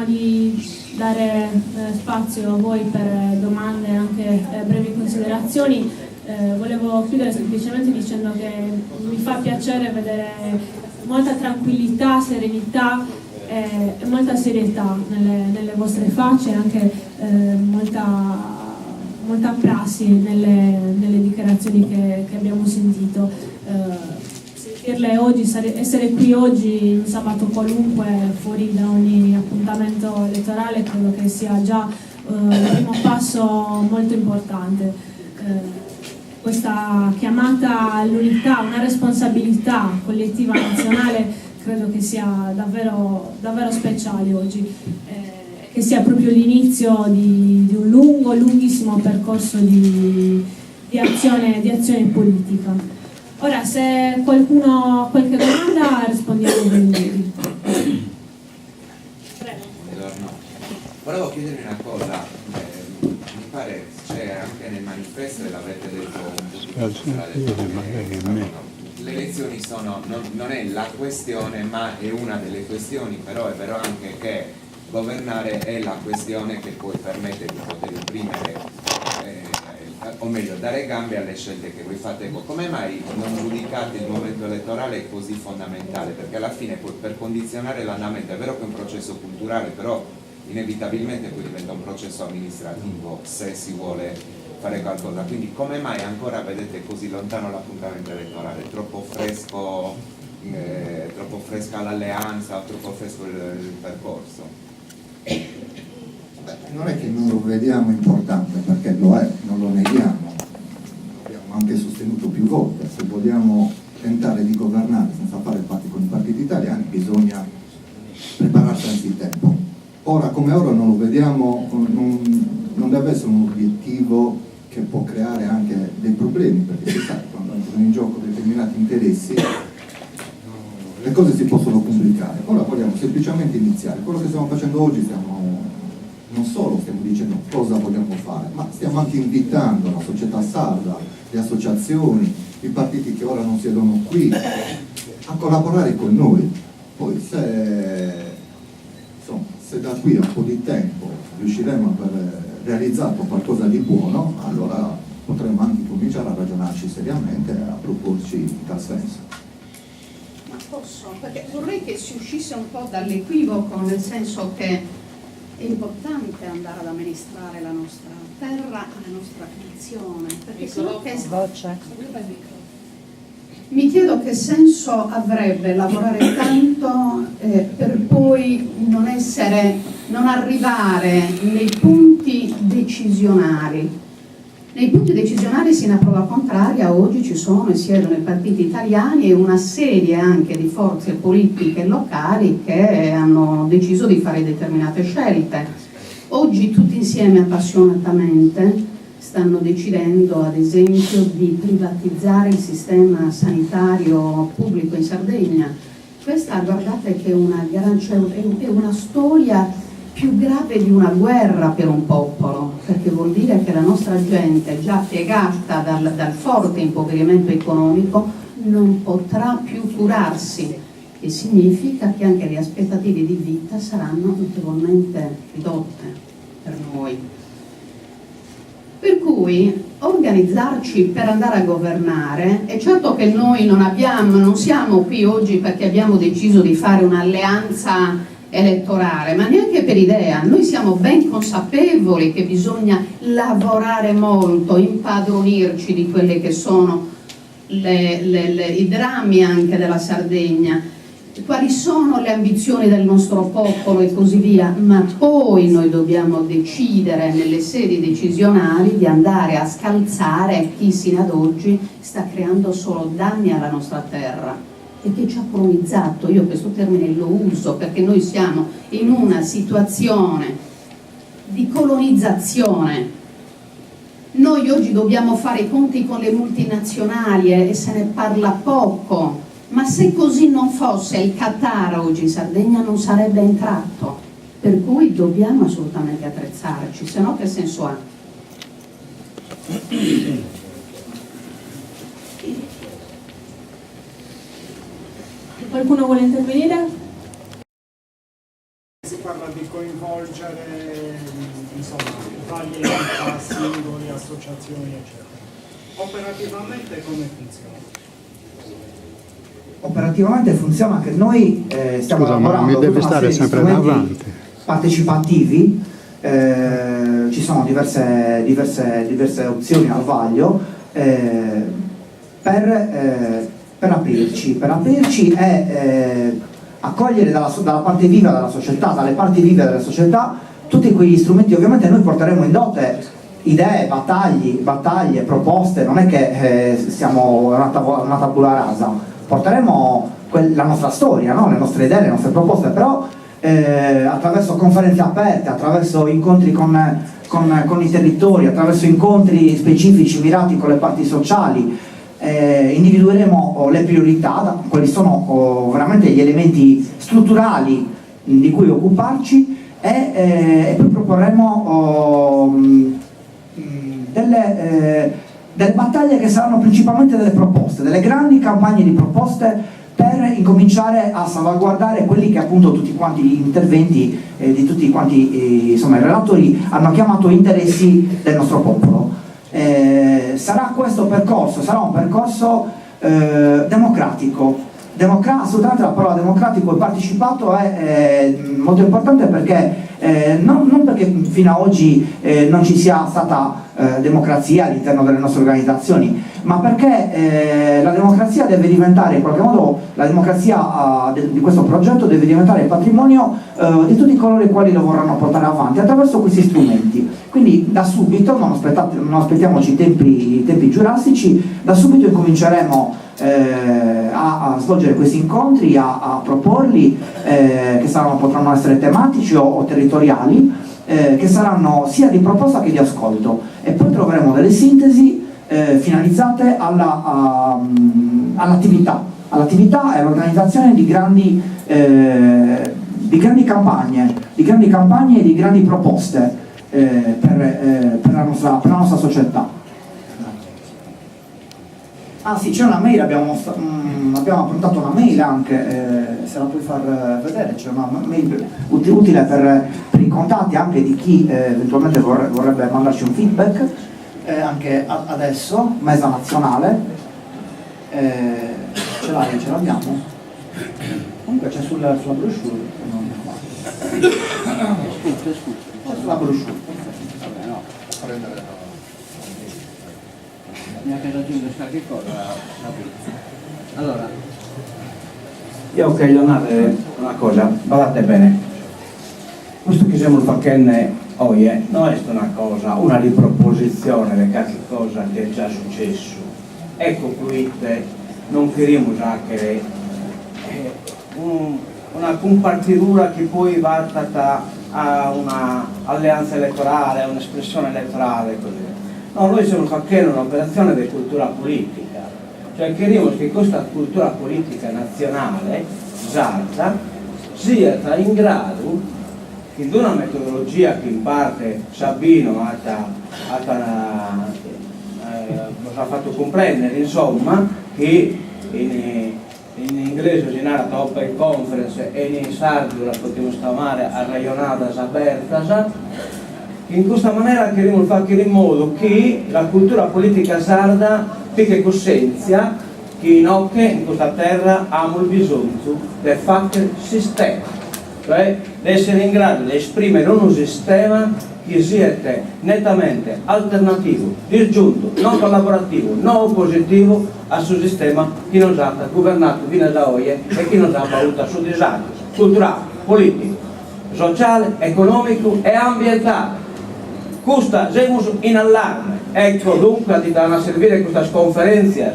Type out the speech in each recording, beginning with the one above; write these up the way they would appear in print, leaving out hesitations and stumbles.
prima di dare spazio a voi per domande e anche brevi considerazioni, volevo chiudere semplicemente dicendo che mi fa piacere vedere molta tranquillità, serenità e molta serietà nelle vostre facce, e anche molta prassi nelle dichiarazioni che abbiamo sentito. Sentirle oggi, essere qui oggi, un sabato qualunque, fuori da ogni appuntamento elettorale, credo che sia già un primo passo molto importante. Questa chiamata all'unità, una responsabilità collettiva nazionale, credo che sia davvero speciale oggi, che sia proprio l'inizio di un lunghissimo percorso di azione politica. Ora, se qualcuno ha qualche domanda, rispondiamo volentieri. Buongiorno. Volevo chiedervi una cosa, mi pare c'è anche nel manifesto, e l'avete detto le elezioni sono, non è la questione, ma è una delle questioni, però è vero anche che governare è la questione che poi permette di poter imprimere, o meglio, dare gambe alle scelte che voi fate. Come mai non giudicate il momento elettorale così fondamentale? Perché alla fine per condizionare l'andamento, è vero che è un processo culturale, però inevitabilmente poi diventa un processo amministrativo se si vuole fare qualcosa. Quindi come mai ancora vedete così lontano l'appuntamento elettorale? Troppo fresco, troppo fresca l'alleanza, o troppo fresco il percorso? Non è che non lo vediamo importante, perché lo è, non lo neghiamo, l'abbiamo anche sostenuto più volte. Se vogliamo tentare di governare senza fare patti con i partiti italiani, bisogna prepararsi anzitempo. Ora come ora non lo vediamo, non deve essere un obiettivo che può creare anche dei problemi, perché si sa, quando entrano in gioco determinati interessi le cose si possono complicare. Ora vogliamo semplicemente iniziare. Quello che stiamo facendo oggi, non solo stiamo dicendo cosa vogliamo fare, ma stiamo anche invitando la società sarda, le associazioni, i partiti che ora non siedono qui, a collaborare con noi. Poi se da qui a un po' di tempo riusciremo a aver realizzato qualcosa di buono, allora potremo anche cominciare a ragionarci seriamente e a proporci in tal senso. Ma posso? Perché vorrei che si uscisse un po' dall'equivoco, nel senso che è importante andare ad amministrare la nostra terra e la nostra nazione, perché sennò mi chiedo che senso avrebbe lavorare tanto per poi non arrivare nei punti decisionali. Nei punti decisionali, sino a prova contraria, oggi ci sono e siedono i partiti italiani e una serie anche di forze politiche locali che hanno deciso di fare determinate scelte. Oggi tutti insieme appassionatamente stanno decidendo, ad esempio, di privatizzare il sistema sanitario pubblico in Sardegna. Questa, guardate, che è una storia più grave di una guerra per un popolo, perché vuol dire che la nostra gente, già piegata dal forte impoverimento economico, non potrà più curarsi, e significa che anche le aspettative di vita saranno notevolmente ridotte per noi. Per cui organizzarci per andare a governare, è certo che noi non siamo qui oggi perché abbiamo deciso di fare un'alleanza elettorale, ma neanche per idea. Noi siamo ben consapevoli che bisogna lavorare molto, impadronirci di quelle che sono i drammi anche della Sardegna, quali sono le ambizioni del nostro popolo e così via, ma poi noi dobbiamo decidere nelle sedi decisionali di andare a scalzare chi sino ad oggi sta creando solo danni alla nostra terra e che ci ha colonizzato. Io questo termine lo uso perché noi siamo in una situazione di colonizzazione. Noi oggi dobbiamo fare i conti con le multinazionali e se ne parla poco, ma se così non fosse, il Qatar oggi in Sardegna non sarebbe entrato, per cui dobbiamo assolutamente attrezzarci, se no che senso ha? Qualcuno vuole intervenire? Si parla di associazioni eccetera. Operativamente come funziona? Operativamente funziona che noi stiamo lavorando mi devi tutta una stare serie di sempre strumenti davanti. partecipativi, ci sono diverse opzioni al vaglio per aprirci e accogliere dalla parte viva della società, dalle parti vive della società, tutti quegli strumenti. Ovviamente noi porteremo in dote idee, battaglie, proposte, non è che siamo una tabula rasa, porteremo la nostra storia, no? Le nostre idee, le nostre proposte, però attraverso conferenze aperte, attraverso incontri con i territori, attraverso incontri specifici mirati con le parti sociali, individueremo le priorità, quali sono veramente gli elementi strutturali di cui occuparci e poi proporremo delle battaglie che saranno principalmente delle proposte, delle grandi campagne di proposte per incominciare a salvaguardare quelli che appunto tutti quanti gli interventi di tutti quanti insomma, i relatori hanno chiamato interessi del nostro popolo. Sarà questo percorso, sarà un percorso democratico. Assolutamente la parola democratico e partecipato è molto importante perché non perché fino ad oggi non ci sia stata democrazia all'interno delle nostre organizzazioni, ma perché la democrazia deve diventare, in qualche modo, la democrazia di questo progetto deve diventare il patrimonio di tutti coloro i quali lo vorranno portare avanti attraverso questi strumenti. Quindi da subito, non aspettiamoci tempi giurassici, da subito incominceremo a svolgere questi incontri, a proporli, che potranno essere tematici o territoriali, che saranno sia di proposta che di ascolto, e poi troveremo delle sintesi finalizzate all'attività e all'organizzazione di grandi campagne e di grandi proposte per la nostra società. Ah sì, c'è una mail, abbiamo approntato una mail anche, se la puoi far vedere, c'è una mail utile per i contatti anche di chi eventualmente vorrebbe mandarci un feedback, anche adesso, Mesa Nazionale, ce l'abbiamo? Comunque c'è sulla brochure, non è qua. C'è sulla brochure. Vabbè, no. Neanche raggiunto qualche cosa allora io voglio dire una cosa, guardate bene, questo che siamo facendo oggi non è una riproposizione di qualche cosa che è già successo. Ecco qui non queremos anche una compartitura che poi va a una alleanza elettorale, a un'espressione elettorale così. No, noi stiamo facendo un'operazione di cultura politica, cioè queremos che questa cultura politica nazionale, sarda, sia in grado che di una metodologia che in parte Sabino ha fatto comprendere, insomma, che in inglese si narra open conference e in sardo la possiamo chiamare a raionadas abertas. In questa maniera queremos fare in modo che la cultura politica sarda pique coscienza che in questa terra abbiamo il bisogno di fare sistema, cioè di essere in grado di esprimere un sistema che sia nettamente alternativo, disgiunto, non collaborativo, non oppositivo al suo sistema che non ha governato fino ad oggi e che non ha avuto sul disagio culturale, politico, sociale, economico e ambientale. Questa siamo in allarme, ecco dunque a servire questa conferenza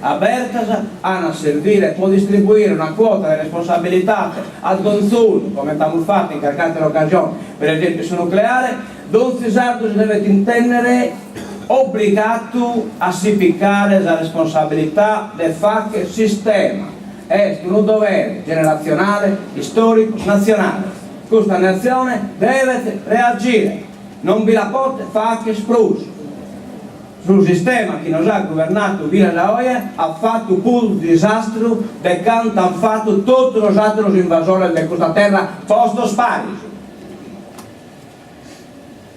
aperta, a servire può distribuire una quota di responsabilità al consumo, come abbiamo fatto in carcate l'occasione, per esempio sul nucleare, dove Sardo si deve intendere obbligato a si piccare la responsabilità del fare sistema, è un dovere generazionale, storico, nazionale. Questa nazione deve reagire. Non vi la pot fare che spruso sul sistema che nos ha governato fino ad oggi, ha fatto un disastro del quanto hanno fatto tutti gli altri invasori di questa terra posto spari.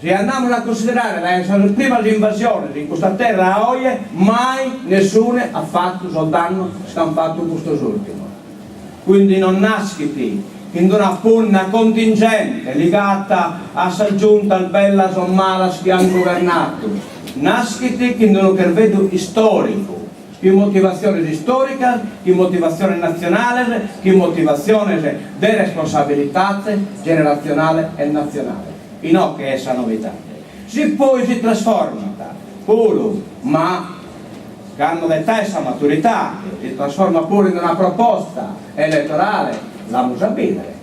Se andiamo a considerare le prime invasioni in questa terra a oggi, mai nessuno ha fatto sul danno che hanno fatto questo ultimo. Quindi non nasciti in una contingente legata a giunta al bella sommalas che hanno governato, nasciti in un credo storico, che motivazione storica, che motivazione nazionale, che motivazione di responsabilità generazionale e nazionale. E no che essa novità. Se poi si trasforma pure, ma che hanno questa maturità, si trasforma pure in una proposta elettorale, la bisogna vedere.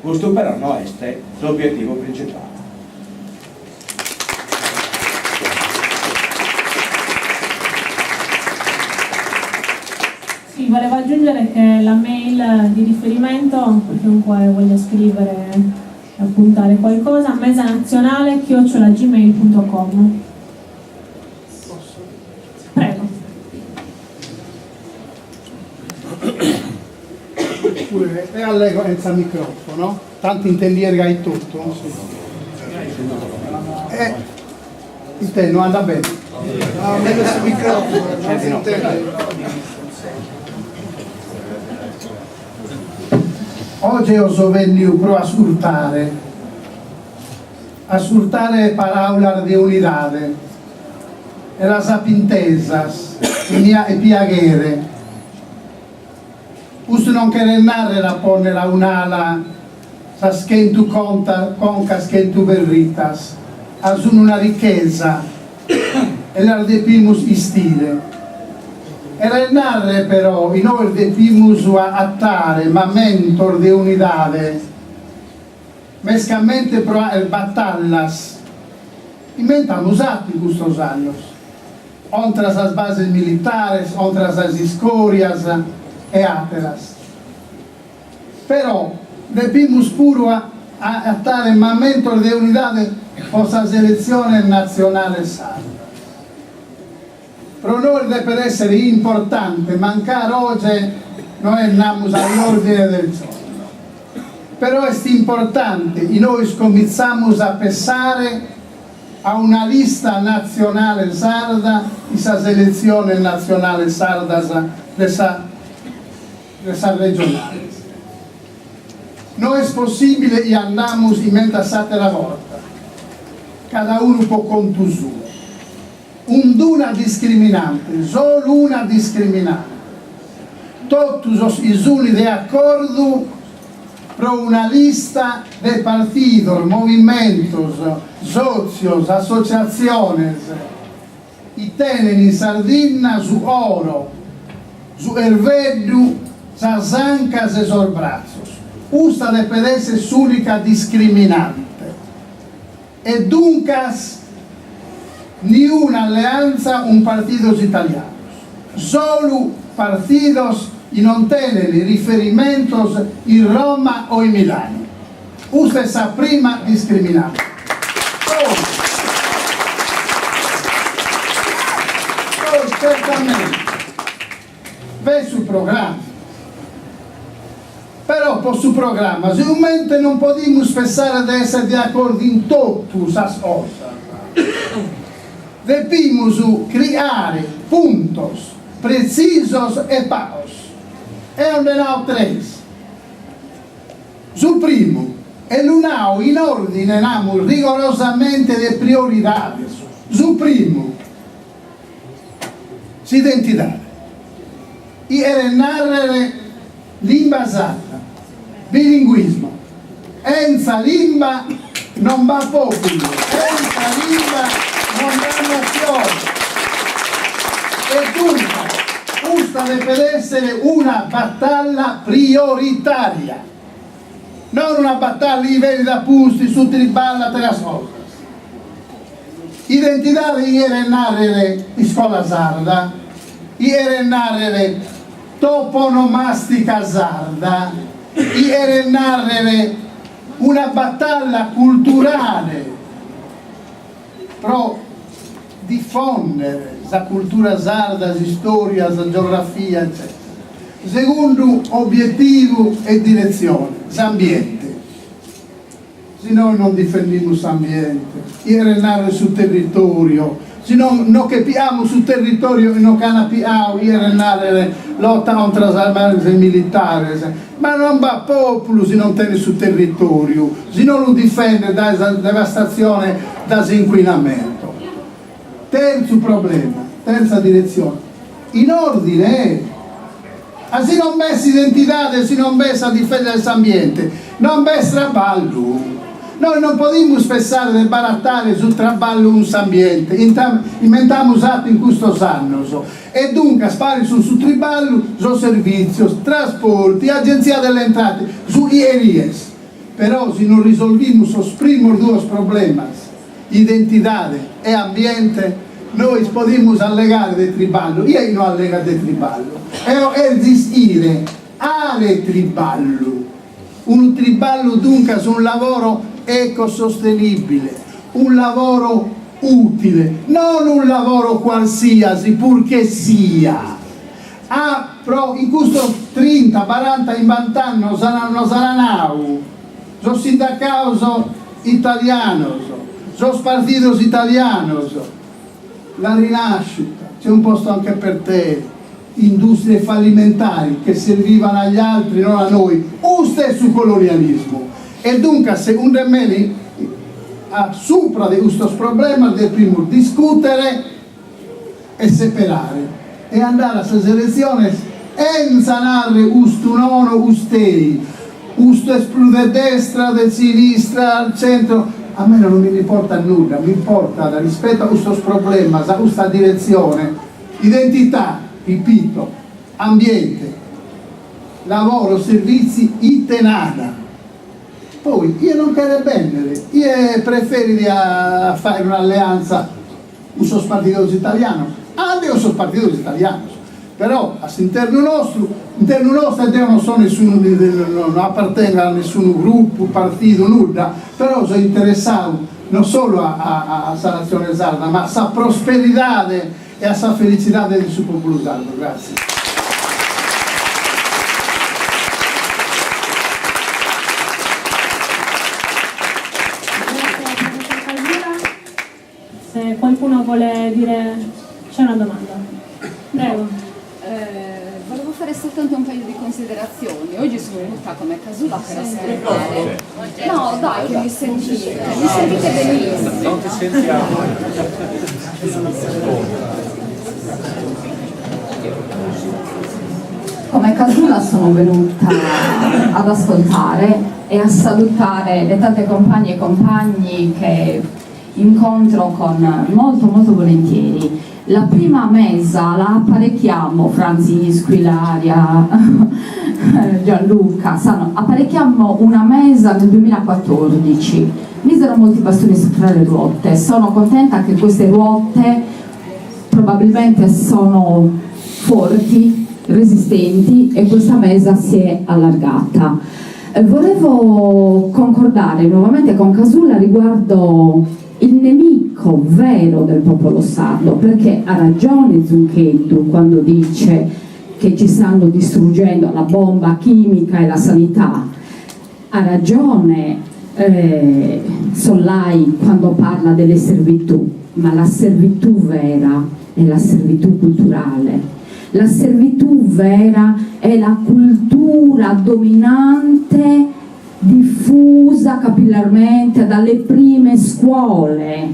Questo però non è l'obiettivo principale. Sì, volevo aggiungere che la mail di riferimento, per chiunque voglia scrivere e appuntare qualcosa, mesanazionale@gmail.com. Prego. E allego senza microfono, tanto intendiere che hai tutto. Il te non anda bene. No, meglio sul microfono, non si intende. Oggi ho venuto pro ascoltare parole di unidade e la sapintesas e piaghere. Questo non che narre la ponere a un'ala sa schentu conca schentu berritas, asun una ricchezza e la depimus istile. E la narre però, in noi depimus attare, ma mentor di unidade, mescamente pro batallas, inventamos atti custos años, ontras las bases militares, ontras las escorias e ateras. Però depimus puro attare, ma mentor di unidade, possa selezione nazionale sarda. Pro noi deve essere importante, mancare oggi noi andiamo all'ordine del giorno. Però è importante, e noi scominciamo a pensare a una lista nazionale sarda, questa selezione nazionale sarda, questa regionale. Non è possibile e andiamo in mente la volta, cada uno può conto suo. Una discriminante, solo una discriminante. Tutti sono d'accordo pro una lista de partidos, movimientos, socios, asociaciones y tienen in Sardegna su oro, su erveddu, sus ancas e sus brazos. Questa deve essere l'unica discriminante. E dunque ni una alleanza, un partidos italianos. Solo partidos y non tienen riferimientos in Roma o in Milano. Questa è la prima discriminante. Certamente, ve sul programma. Però per sul programma, sicuramente non possiamo pensare di essere d'accordo in tutte le cose. Debemos creare puntos precisos e paus. E onde nao tres. Sul primo, e l'unao in ordine namo rigorosamente le priorità. Sul primo, s'identità. E narrare lingua sarda, bilinguismo. Enza lingua non va popolo, enza lingua non danno fiori. E dunque questa deve essere una battaglia prioritaria, non una battaglia di livelli da pusti su triballa per la solita. Identità di ieri narrare di scuola sarda, ieri narrare toponomastica sarda, ieri narrare una battaglia culturale pro diffondere la cultura sarda, la storia, la geografia, eccetera. Secondo obiettivo e direzione, l'ambiente. se noi non difendiamo l'ambiente, renare sul territorio, se non capiamo sul territorio e non capiamo renare lotta contro le armi militari, ma non va popolo se non tiene sul territorio, se non lo difende da devastazione, da inquinamento. Terzo problema, terza direzione, in ordine, se non messi identità, se non messi a difendere l'ambiente, non messi traballo. Noi non possiamo pensare di barattare sul traballo un ambiente, inventiamo usato in questo anno, e dunque spari sul traballo, su servizi, trasporti, agenzia delle entrate, su IRS. Però se non risolviamo i primi due problemi, identità e ambiente, noi possiamo allegare del triballo, io non allega del triballo, e esistere aree triballo, un triballo dunque su un lavoro ecosostenibile, un lavoro utile, non un lavoro qualsiasi, purché sia. In questo 30, 40, 50 anni saranno sono sindacatos italianos, sono partidos italianos, la rinascita, c'è un posto anche per te, industrie fallimentari che servivano agli altri, non a noi, un stesso colonialismo. E dunque se un remedi sopra di questo problema dobbiamo discutere e separare e andare a queste elezioni senza narrare questo nono, ustei, questo esplode destra, di sinistra, al centro. A me non mi importa nulla, mi importa rispetto a questo problema, a questa direzione, identità, ripeto, ambiente, lavoro, servizi, itenada. Poi io non credo bene, io preferirei a fare un'alleanza con i partiti italiani, anche con i partiti italiani, però all'interno nostro non sono nessuno, non appartengo a nessun gruppo, partito, nulla, però sono interessato non solo a nazione sarda, ma a prosperità e a felicità del suo popolo sardo. Grazie. Se qualcuno vuole dire, c'è una domanda. Prego. Volevo fare soltanto un paio di considerazioni. Oggi sono venuta come Casula per ascoltare. No, dai, che mi sentite benissimo. Non ti sentiamo. Come Casula sono venuta ad ascoltare e a salutare le tante compagne e compagni che incontro con molto volentieri. La prima mesa la apparecchiamo, Francisco, Ilaria, Gianluca, apparecchiamo una mesa nel 2014, misero molti bastoni tra le ruote. Sono contenta che queste ruote probabilmente sono forti, resistenti, e questa mesa si è allargata. Volevo concordare nuovamente con Casula riguardo il nemico vero del popolo sardo, perché ha ragione Zucchetto quando dice che ci stanno distruggendo la bomba chimica e la sanità, ha ragione Sollai quando parla delle servitù, ma la servitù vera è la servitù culturale. La servitù vera è la cultura dominante diffusa capillarmente dalle prime scuole,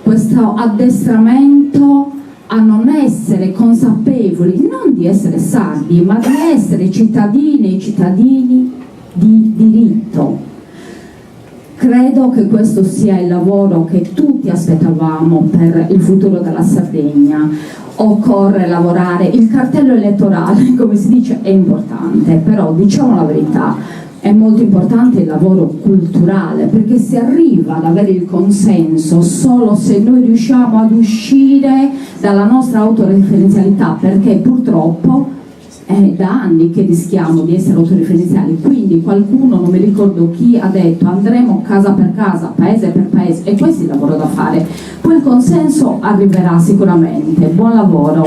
questo addestramento a non essere consapevoli, non di essere sardi, ma di essere cittadine e cittadini di diritto. Credo che questo sia il lavoro che tutti aspettavamo per il futuro della Sardegna. Occorre lavorare, il cartello elettorale, come si dice, è importante, però diciamo la verità, è molto importante il lavoro culturale, perché si arriva ad avere il consenso solo se noi riusciamo ad uscire dalla nostra autoreferenzialità, perché purtroppo è da anni che rischiamo di essere autoreferenziali. Quindi qualcuno, non mi ricordo chi, ha detto andremo casa per casa, paese per paese, e questo è il lavoro da fare. Poi il consenso arriverà sicuramente. Buon lavoro.